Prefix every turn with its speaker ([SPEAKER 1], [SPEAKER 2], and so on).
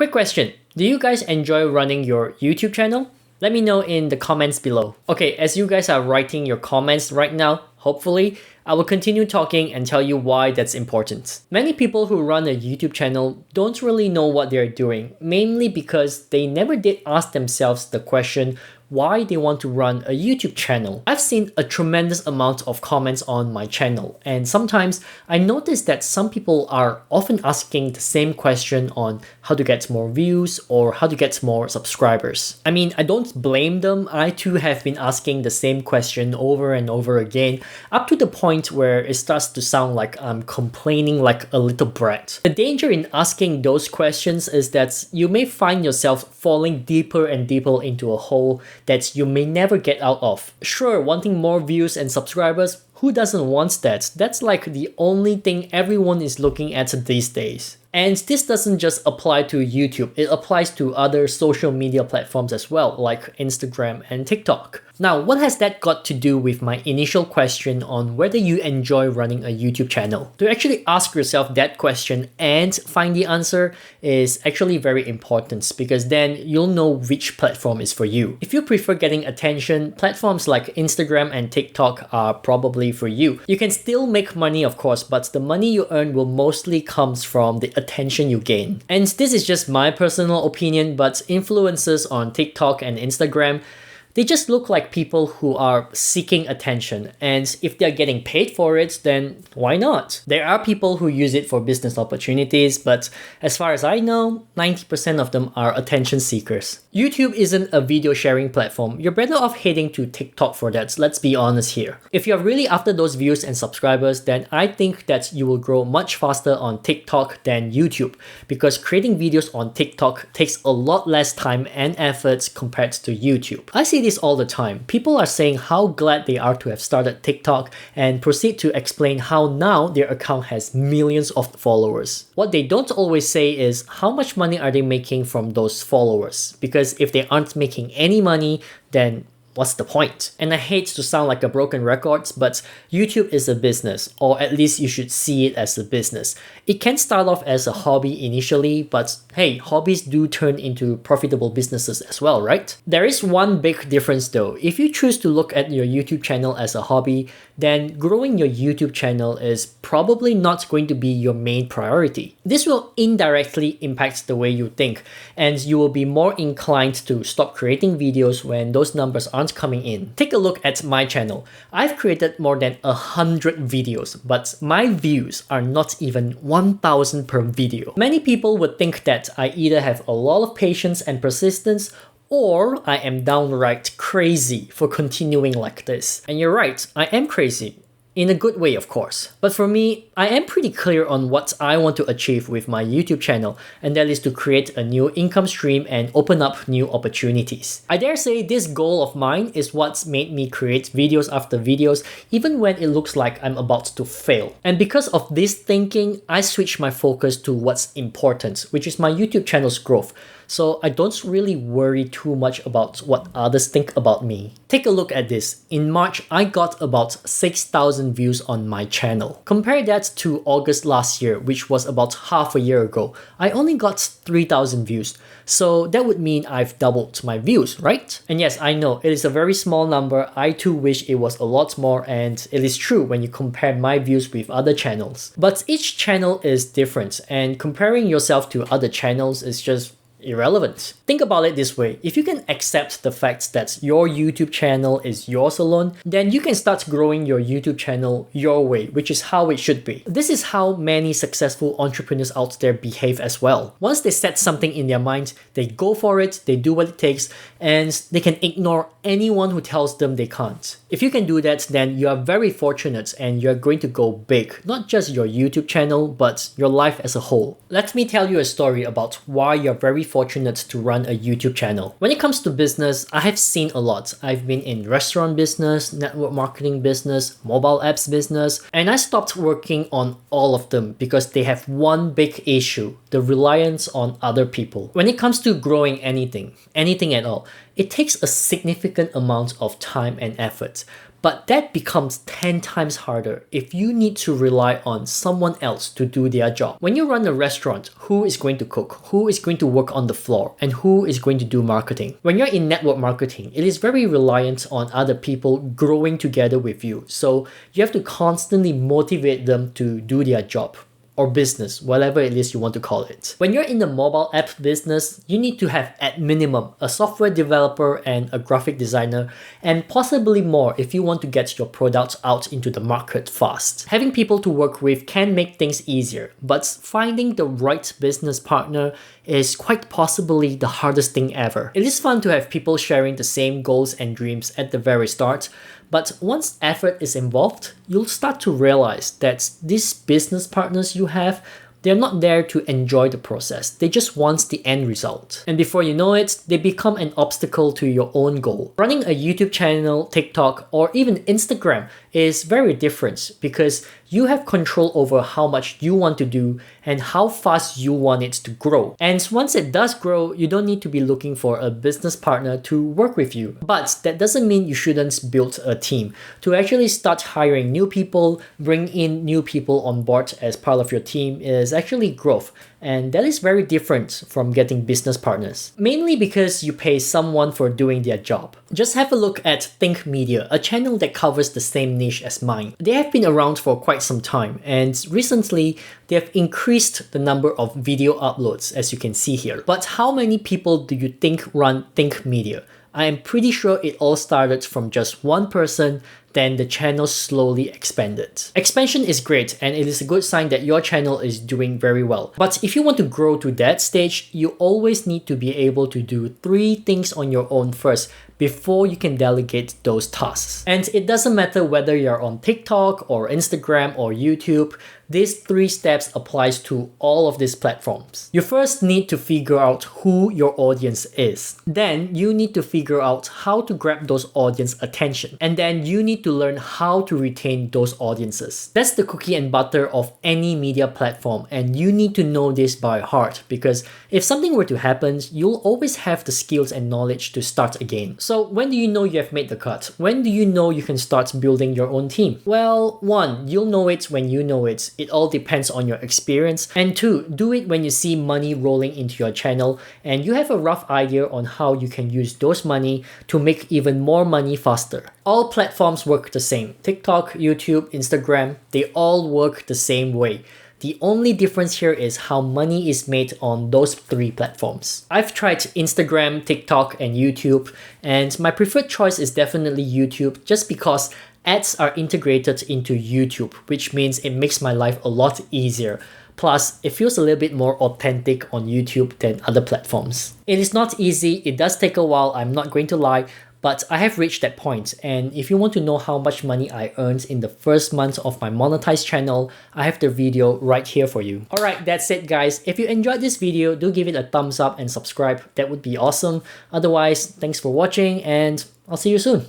[SPEAKER 1] Quick question, do you guys enjoy running your YouTube channel? Let me know in the comments below. Okay, as you guys are writing your comments right now, hopefully, I will continue talking and tell you why that's important. Many people who run a YouTube channel don't really know what they're doing, mainly because they never did ask themselves the question why they want to run a YouTube channel. I've seen a tremendous amount of comments on my channel, and sometimes I notice that some people are often asking the same question on how to get more views or how to get more subscribers. I mean, I don't blame them. I too have been asking the same question over and over again, up to the point where it starts to sound like I'm complaining like a little brat. The danger in asking those questions is that you may find yourself falling deeper and deeper into a hole that you may never get out of. Sure, wanting more views and subscribers, who doesn't want that? That's like the only thing everyone is looking at these days. And this doesn't just apply to YouTube, it applies to other social media platforms as well, like Instagram and TikTok. Now, what has that got to do with my initial question on whether you enjoy running a YouTube channel? To actually ask yourself that question and find the answer is actually very important, because then you'll know which platform is for you. If you prefer getting attention, platforms like Instagram and TikTok are probably for you. You can still make money, of course, but the money you earn will mostly comes from the attention you gain. And this is just my personal opinion, but influencers on TikTok and Instagram, they just look like people who are seeking attention, and if they're getting paid for it, then why not? There are people who use it for business opportunities, but as far as I know, 90% of them are attention seekers. YouTube isn't a video sharing platform. You're better off heading to TikTok for that, let's be honest here. If you're really after those views and subscribers, then I think that you will grow much faster on TikTok than YouTube, because creating videos on TikTok takes a lot less time and effort compared to YouTube. I see this all the time. People are saying how glad they are to have started TikTok and proceed to explain how now their account has millions of followers. What they don't always say is how much money are they making from those followers, because if they aren't making any money, then what's the point? And I hate to sound like a broken record, but YouTube is a business, or at least you should see it as a business. It can start off as a hobby initially, but hey, hobbies do turn into profitable businesses as well, right? There is one big difference though. If you choose to look at your YouTube channel as a hobby, then growing your YouTube channel is probably not going to be your main priority. This will indirectly impact the way you think, and you will be more inclined to stop creating videos when those numbers aren't coming in. Take a look at my channel. I've created more than 100 videos, but my views are not even 1,000 per video. Many people would think that I either have a lot of patience and persistence, or I am downright crazy for continuing like this. And you're right, I am crazy. In a good way, of course. But for me, I am pretty clear on what I want to achieve with my YouTube channel, and that is to create a new income stream and open up new opportunities. I dare say this goal of mine is what's made me create videos after videos, even when it looks like I'm about to fail. And because of this thinking, I switched my focus to what's important, which is my YouTube channel's growth. So I don't really worry too much about what others think about me. Take a look at this. In March, I got about 6,000 views on my channel. Compare that to August last year, which was about half a year ago. I only got 3,000 views. So that would mean I've doubled my views, right? And yes, I know it is a very small number. I too wish it was a lot more, and it is true when you compare my views with other channels. But each channel is different, and comparing yourself to other channels is just irrelevant. Think about it this way. If you can accept the fact that your YouTube channel is yours alone, then you can start growing your YouTube channel your way, which is how it should be. This is how many successful entrepreneurs out there behave as well. Once they set something in their mind, they go for it, they do what it takes, and they can ignore anyone who tells them they can't. If you can do that, then you are very fortunate and you're going to go big, not just your YouTube channel, but your life as a whole. Let me tell you a story about why you're very fortunate to run a YouTube channel. When it comes to business, I have seen a lot. I've been in restaurant business, network marketing business, mobile apps business, and I stopped working on all of them because they have one big issue: the reliance on other people. When it comes to growing anything at all, it takes a significant amount of time and effort. But that becomes 10 times harder if you need to rely on someone else to do their job. When you run a restaurant, who is going to cook? Who is going to work on the floor? And who is going to do marketing? When you're in network marketing, it is very reliant on other people growing together with you. So you have to constantly motivate them to do their job or business, whatever it is you want to call it. When you're in the mobile app business, you need to have at minimum a software developer and a graphic designer, and possibly more if you want to get your products out into the market fast. Having people to work with can make things easier, but finding the right business partner is quite possibly the hardest thing ever. It is fun to have people sharing the same goals and dreams at the very start, but once effort is involved, you'll start to realize that these business partners you have, they're not there to enjoy the process. They just want the end result. And before you know it, they become an obstacle to your own goal. Running a YouTube channel, TikTok, or even Instagram is very different because you have control over how much you want to do and how fast you want it to grow. And once it does grow, you don't need to be looking for a business partner to work with you. But that doesn't mean you shouldn't build a team. To actually start hiring new people, bring in new people on board as part of your team is actually growth. And that is very different from getting business partners. Mainly because you pay someone for doing their job. Just have a look at Think Media, a channel that covers the same niche as mine. They have been around for quite some time, and recently they have increased the number of video uploads, as you can see here. But how many people do you think run Think Media? I am pretty sure it all started from just one person, then the channel slowly expanded. Expansion is great and it is a good sign that your channel is doing very well. But if you want to grow to that stage, you always need to be able to do 3 things on your own first before you can delegate those tasks. And it doesn't matter whether you're on TikTok or Instagram or YouTube, these 3 steps applies to all of these platforms. You first need to figure out who your audience is. Then you need to figure out how to grab those audience attention. And then you need to learn how to retain those audiences. That's the cookie and butter of any media platform, and you need to know this by heart because if something were to happen, you'll always have the skills and knowledge to start again. So when do you know you have made the cut? When do you know you can start building your own team? Well, 1, you'll know it when you know it. It all depends on your experience. And 2, do it when you see money rolling into your channel and you have a rough idea on how you can use those money to make even more money faster. All platforms work the same. TikTok, YouTube, Instagram, they all work the same way. The only difference here is how money is made on those 3 platforms. I've tried Instagram, TikTok, and YouTube, and my preferred choice is definitely YouTube just because ads are integrated into YouTube, which means it makes my life a lot easier. Plus, it feels a little bit more authentic on YouTube than other platforms. It is not easy, it does take a while, I'm not going to lie, but I have reached that point, and if you want to know how much money I earned in the first month of my monetized channel, I have the video right here for you. Alright, that's it guys. If you enjoyed this video, do give it a thumbs up and subscribe. That would be awesome. Otherwise, thanks for watching and I'll see you soon.